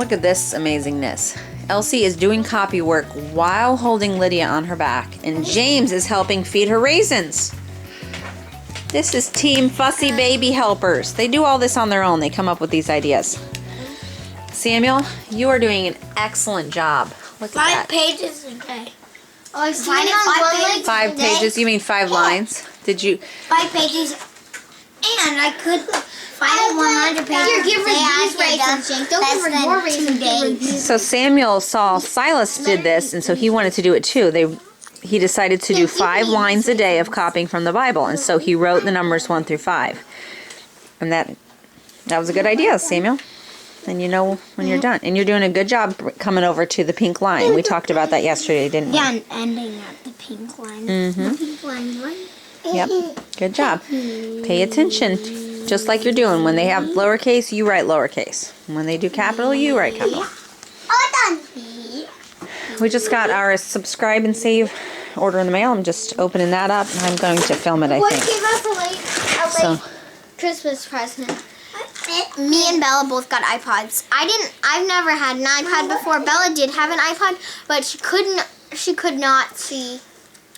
Look at this amazingness. Elsie is doing copy work while holding Lydia on her back, and James is helping feed her raisins. This is Team Fussy Baby Helpers. They do all this on their own. They come up with these ideas. Samuel, you are doing an excellent job. Look at that. 5 pages a day. Oh, I see it on 5 pages? You mean 5 lines? Did you? 5 pages, and I could find 100 pages. Here, give her these raisins. Don't give her more raisins. So Samuel saw Silas did this, and so he wanted to do it too. He decided to do 5 lines a day of copying from the Bible, and so he wrote the numbers 1 through 5. And that was a good idea, Samuel. And you know when you're done. And you're doing a good job coming over to the pink line. We talked about that yesterday, didn't we? Yeah, and ending at the pink line. Mm-hmm. The pink line, right? Yep. Good job. Pay attention. Just like you're doing. When they have lowercase, you write lowercase. When they do capital, you write capital. All done. We just got our subscribe and save order in the mail. I'm just opening that up, and I'm going to film it, I What think. gave us a late Christmas present? Me and Bella both got iPods. I've never had an iPod before. Bella did have an iPod, but she could not see.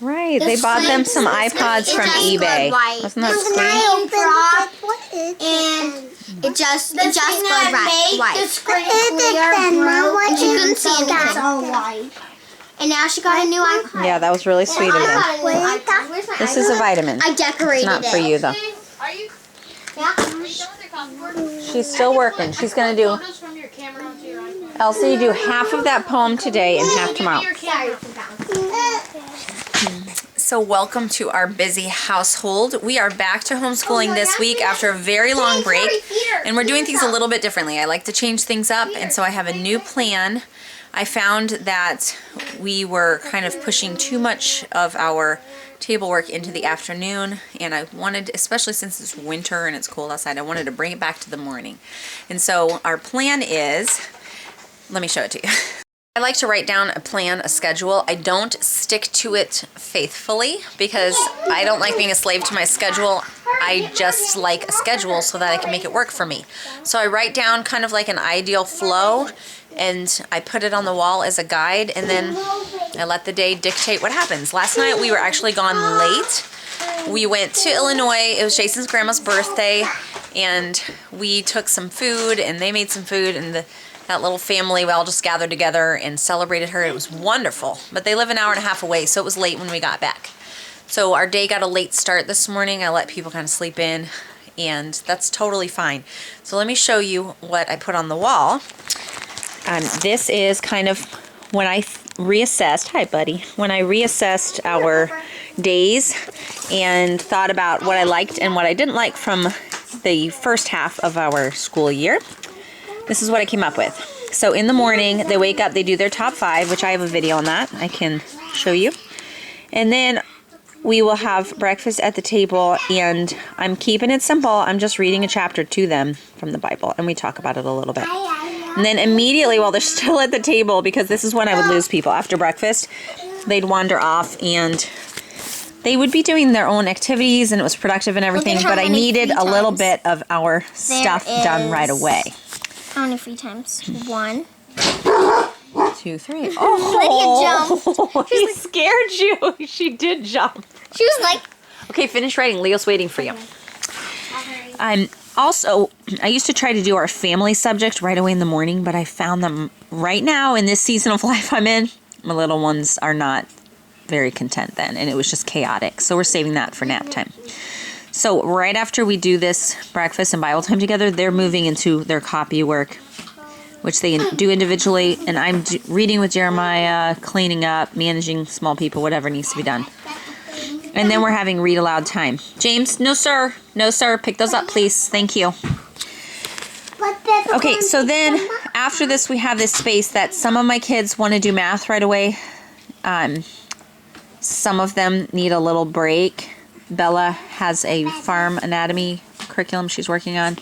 Right, they bought them some iPods from eBay. Wasn't that sweet? And it just goes white. The screen clear, and she couldn't see anything. And now she got a new iPod. Yeah, that was really sweet of them. This is a vitamin. I decorated it. It's not for you, though. Are you? Yeah. She's still working. She's going to do... Elsie, do half of that poem today and half tomorrow. So welcome to our busy household. We are back to homeschooling this week after a very long break, and we're doing things a little bit differently. I like to change things up, and so I have a new plan. I found that we were kind of pushing too much of our table work into the afternoon, and I wanted, especially since it's winter and it's cold outside, I wanted to bring it back to the morning. And so our plan is, let me show it to you. I like to write down a plan, a schedule. I don't stick to it faithfully because I don't like being a slave to my schedule. I just like a schedule so that I can make it work for me. So I write down kind of like an ideal flow, and I put it on the wall as a guide, and then I let the day dictate what happens. Last night we were actually gone late. We went to Illinois. It was Jason's grandma's birthday, and we took some food, and they made some food, and that little family, we all just gathered together and celebrated her. It was wonderful, but they live an hour and a half away, so it was late when we got back. So our day got a late start this morning. I let people kind of sleep in, and that's totally fine. So let me show you what I put on the wall. This is kind of when I reassessed, hi buddy, when I reassessed our days and thought about what I liked and what I didn't like from the first half of our school year. This is what I came up with. So in the morning, they wake up, they do their top 5, which I have a video on that. I can show you. And then we will have breakfast at the table, and I'm keeping it simple. I'm just reading a chapter to them from the Bible, and we talk about it a little bit. And then immediately while they're still at the table, because this is when I would lose people after breakfast, they'd wander off and they would be doing their own activities, and it was productive and everything, but I needed a little bit of our stuff done right away. How many free times? 1, 2, 3. Oh, Lydia jumped. She scared you. She did jump. She was like... Okay, finish writing. Leo's waiting for you. Also, I used to try to do our family subject right away in the morning, but I found them right now in this season of life I'm in, my little ones are not very content then, and it was just chaotic. So we're saving that for nap time. So right after we do this breakfast and Bible time together, they're moving into their copy work, which they do individually, and I'm reading with Jeremiah, cleaning up, managing small people, whatever needs to be done. And then we're having read aloud time. James, no sir, no sir, pick those up please, thank you. Okay, so then after this we have this space that some of my kids want to do math right away. Some of them need a little break. Bella has a farm anatomy curriculum she's working on.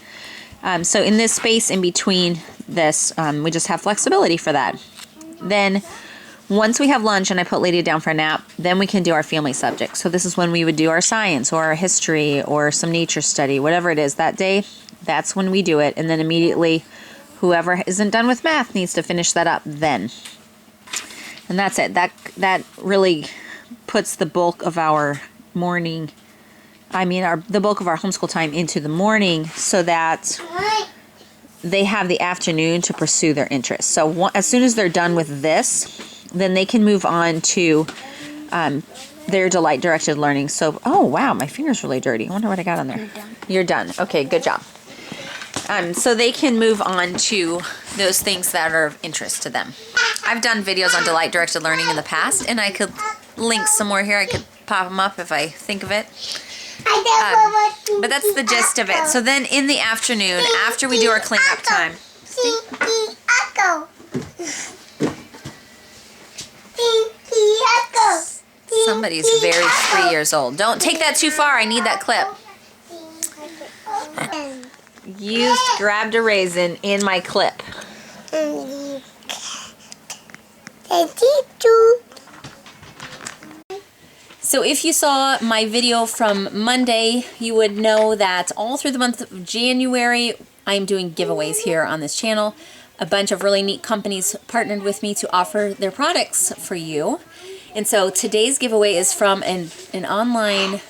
So in this space in between this, we just have flexibility for that. Then once we have lunch and I put Lydia down for a nap, then we can do our family subjects. So this is when we would do our science or our history or some nature study, whatever it is that day. That's when we do it. And then immediately whoever isn't done with math needs to finish that up then. And that's it. That really puts the bulk of our morning, the bulk of our homeschool time into the morning, so that they have the afternoon to pursue their interests. So as soon as they're done with this, then they can move on to their delight-directed learning. So, oh wow, my finger's really dirty. I wonder what I got on there. You're done. Okay, good job. So they can move on to those things that are of interest to them. I've done videos on delight-directed learning in the past, and I could link some more here. I could pop them up if I think of it. But that's the gist of it. So then in the afternoon, after we do our cleanup time. Somebody's very 3 years old. Don't take that too far. I need that clip. You grabbed a raisin in my clip. So if you saw my video from Monday, you would know that all through the month of January, I'm doing giveaways here on this channel. A bunch of really neat companies partnered with me to offer their products for you. And so today's giveaway is from an online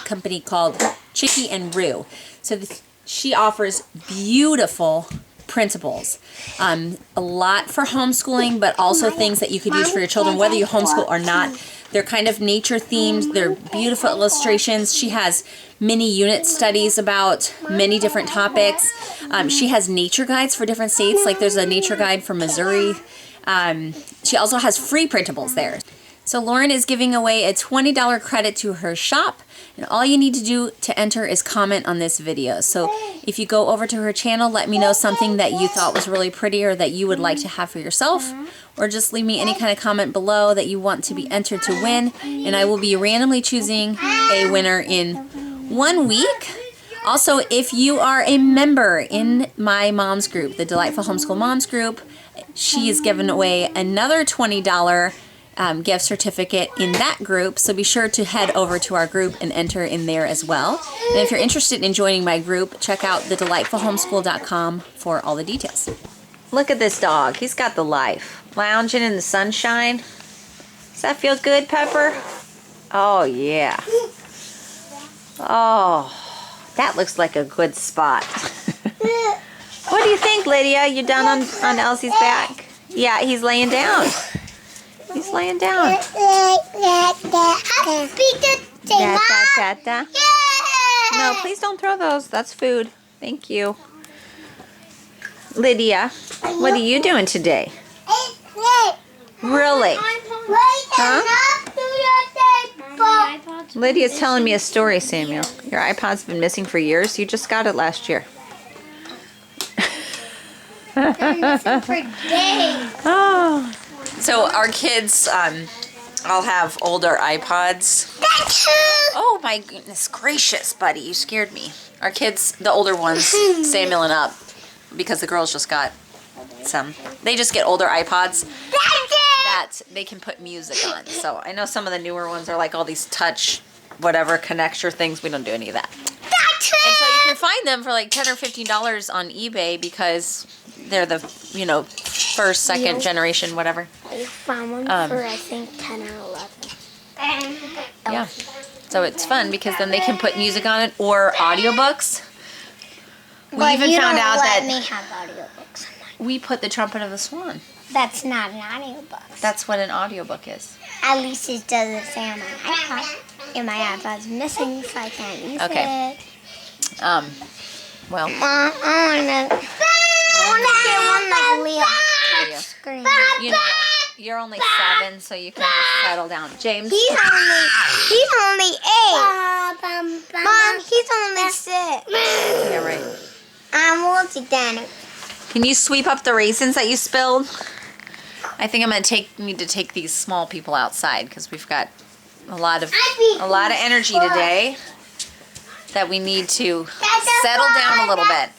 company called Chicky and Roo. So she offers beautiful printables. A lot for homeschooling, but also things that you could use for your children, whether you homeschool or not. They're kind of nature themed. They're beautiful illustrations. She has mini unit studies about many different topics. She has nature guides for different states. Like there's a nature guide for Missouri. She also has free printables there. So Lauren is giving away a $20 credit to her shop, and all you need to do to enter is comment on this video. So if you go over to her channel, let me know something that you thought was really pretty or that you would like to have for yourself, or just leave me any kind of comment below that you want to be entered to win, and I will be randomly choosing a winner in 1 week. Also, if you are a member in my mom's group, the Delightful Homeschool Moms group, she is giving away another $20 gift certificate in that group, so be sure to head over to our group and enter in there as well. And if you're interested in joining my group, check out thedelightfulhomeschool.com for all the details. Look at this dog. He's got the life. Lounging in the sunshine. Does that feel good, Pepper? Oh, yeah. Oh, that looks like a good spot. What do you think, Lydia? You done on Elsie's back? Yeah, he's laying down. He's laying down. No, please don't throw those. That's food. Thank you. Lydia, what are you doing today? Really? Huh? Lydia's telling me a story, Samuel. Your iPod's been missing for years. You just got it last year. Been missing for days. Oh. So our kids all have older iPods. Oh my goodness gracious, buddy, you scared me. Our kids, the older ones, Samuel and up, because the girls just got some. They just get older iPods that they can put music on. So I know some of the newer ones are like all these touch, whatever, connector things. We don't do any of that. And so you can find them for like $10 or $15 on eBay because they're the, first, second generation, whatever. I found one for, I think, 10 or 11. Yeah. So it's fun because then they can put music on it or audiobooks. We even found out that me have audiobooks on mine. We put The Trumpet of the Swan. That's not an audiobook. That's what an audiobook is. At least it doesn't say on my iPod. And my iPod's missing, so I can't use it. Well. Mom, I want to get one like Leo. Scream. You're only 7, so you can just settle down. James. He's only 8. Mom, he's only 6. Yeah, right. I'm multi-tanning. Can you sweep up the raisins that you spilled? I think I'm gonna need to take these small people outside because we've got a lot of energy today that we need to settle down a little bit.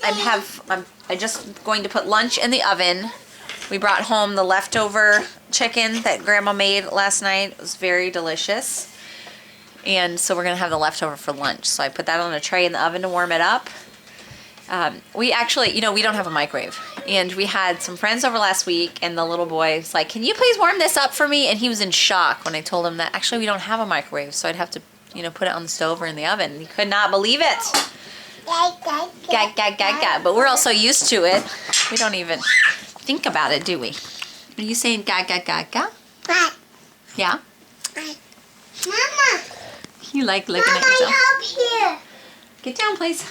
I'm just going to put lunch in the oven. We brought home the leftover chicken that Grandma made last night. It was very delicious. And so we're gonna have the leftover for lunch. So I put that on a tray in the oven to warm it up. We actually, we don't have a microwave. And we had some friends over last week, and the little boy was like, can you please warm this up for me? And he was in shock when I told him that actually we don't have a microwave, so I'd have to, put it on the stove or in the oven. He could not believe it. But we're all so used to it, we don't even think about it, do we? Are you saying ga ga ga ga? Yeah? Mama. You like looking at yourself? Up here. Get down, please.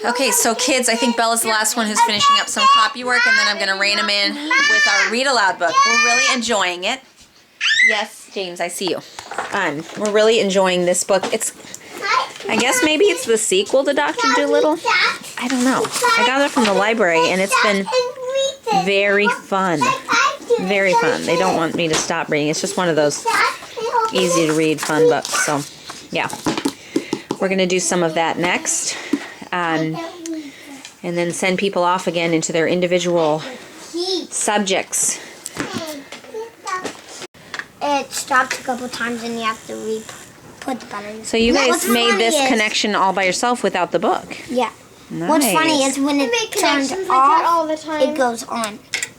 Okay, so kids, I think Bella's the last one who's finishing up some copywork, and then I'm going to rein them in with our read aloud book. We're really enjoying it. Yes, James, I see you. We're really enjoying this book. I guess maybe it's the sequel to Dr. Dolittle. I don't know. I got it from the library, and it's been very fun. Very fun. They don't want me to stop reading. It's just one of those easy to read, fun books. So, yeah. We're going to do some of that next. And then send people off again into their individual subjects. It stopped a couple times and you have to put the battery. So you guys made this connection all by yourself without the book? Yeah. Nice. What's funny is when it's turned off, all the time. It goes on.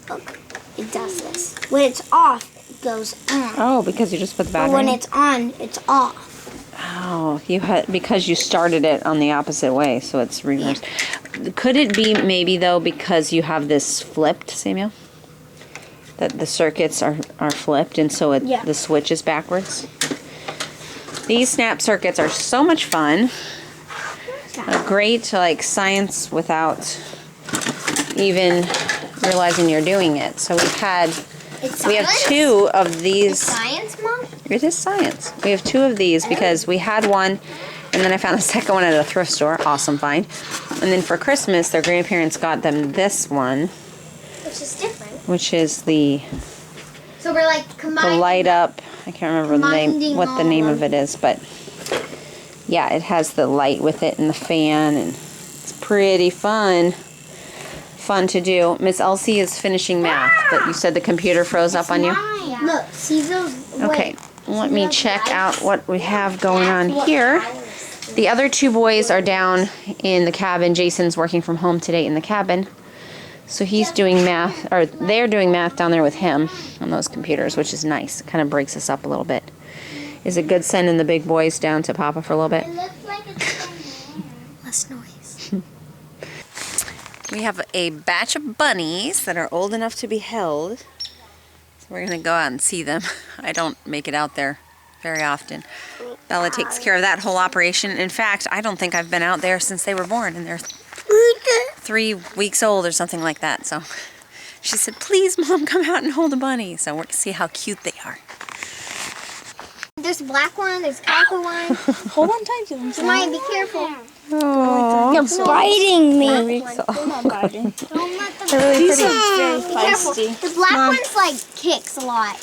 Look, it does this. When it's off, it goes on. Oh, because you just put the battery But when in? it's on, it's off. Oh, because you started it on the opposite way, so it's reversed. Yeah. Could it be maybe though because you have this flipped, Samuel? That the circuits are flipped, and so the switch is backwards. These snap circuits are so much fun. Great science without even realizing you're doing it. So we have two of these. It's science, Mom? It is science. We have two of these because we had one, and then I found a second one at a thrift store. Awesome find. And then for Christmas, their grandparents got them this one. Which is different. Which is the So we're combining. The light up. I can't remember what the name of it is, but yeah, it has the light with it and the fan, and it's pretty fun. Fun to do. Miss Elsie is finishing math, but you said the computer froze up on you? Look, see those? Okay, let me check out what we have going on here. The other two boys are down in the cabin. Jason's working from home today in the cabin. So he's doing math, or they're doing math down there with him on those computers, which is nice. It kind of breaks us up a little bit. Is it good sending the big boys down to Papa for a little bit? It looks like it's less noise. We have a batch of bunnies that are old enough to be held. So we're going to go out and see them. I don't make it out there very often. Bella takes care of that whole operation. In fact, I don't think I've been out there since they were born, and they're 3 weeks old or something like that. So she said, please, Mom, come out and hold a bunny. So we're going to see how cute they are. There's a black one, there's a copper one. Hold on tight to them. Somebody be careful. Oh, You're biting me. They're not biting. Don't let them they're really These pretty. are very Be careful. feisty. The black one's kicks a lot.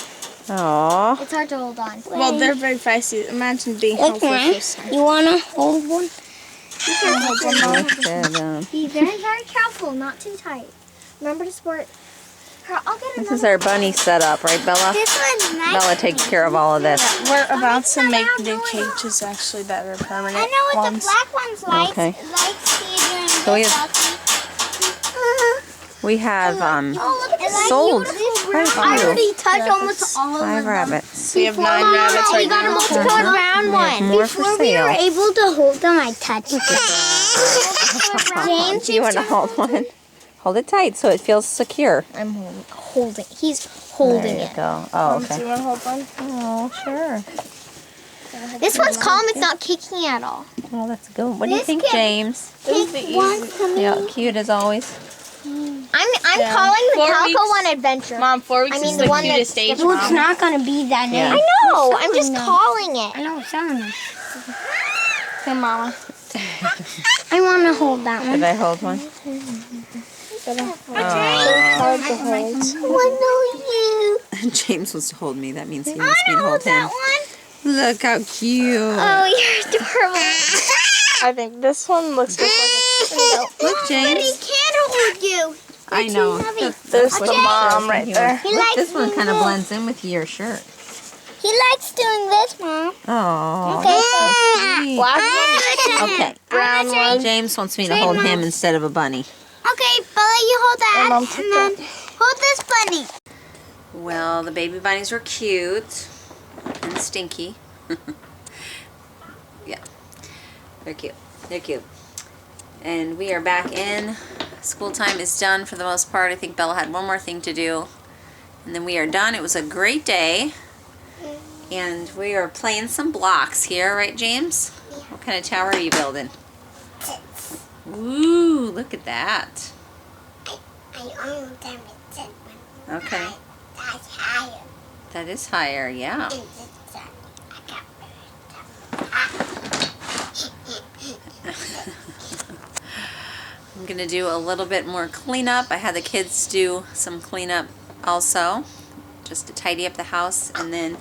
Aww. It's hard to hold on. Well, they're very feisty. Imagine being held for the first time. You wanna hold one? Be careful. Be very, very careful, not too tight. Remember to support. Here, I'll get This is our bunny setup, right, Bella? This one's nice. Bella takes care of all of this. We're about to make new cages actually that are permanent I know what ones. the black one's like. Okay. Like Cedar and So we have sold quite a few. I already touched almost all of them. 5 rabbits. We have 9 rabbits We right got a now. multicolored brown We have one. more for Before we were sale. able to hold them, I touched them. James, Do you want to hold one? Hold it tight so it feels secure. I'm holding. He's holding There you it. go. Oh, Do okay. you want to hold one? Oh, sure. This one's calm. It's not kicking at all. Well, that's good. What do you This think, kid- James? Kick one to me. Yeah, cute as always. I'm Yeah. calling the 4 Calico weeks. one adventure. Mom, 4 weeks I mean, is the the one cutest that's age, different. Mom. not gonna be that Yeah. I know. I'm just calling it. I know. Someone. Hey, Mama. I want to hold that one. Did I hold one? They're hard to hold. I want you. James wants to hold me. That means he wants I me to hold that him. one. Look how cute. Oh, you're adorable. I think this one looks just like a... Look, But he James. can't hold you. I know. heavy. There's the mom right there. He Look, likes this one me kind of more. blends in with your shirt. He likes doing this, Mom. Oh, Okay. okay. Brown one. James wants me to hold him instead of a bunny. Okay, Bella, you hold that, Mom, and take then that. hold this bunny. Well, the baby bunnies were cute and stinky. Yeah, they're cute. They're cute. And we are back in. School time is done for the most part. I think Bella had one more thing to do. And then we are done. It was a great day. And we are playing some blocks here, right, James? Yeah. What kind of tower are you building? Ooh, look at that. I only done with this one. Okay. That's higher. That is higher, yeah. And this one, I got I'm going to do a little bit more cleanup. I had the kids do some cleanup also, just to tidy up the house. And then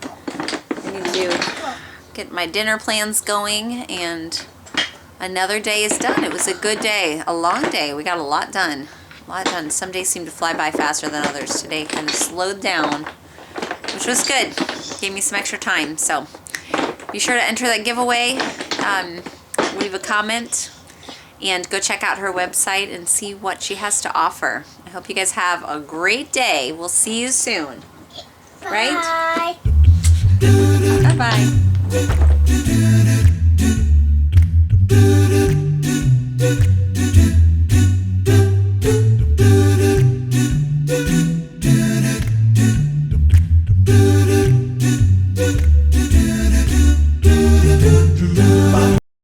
I need to get my dinner plans going, and another day is done. It was a good day, a long day. We got a lot done. A lot done. Some days seem to fly by faster than others. Today kind of slowed down, which was good. Gave me some extra time. So be sure to enter that giveaway. Leave a comment and go check out her website and see what she has to offer. I hope you guys have a great day. We'll see you soon. Right? Bye. Bye-bye.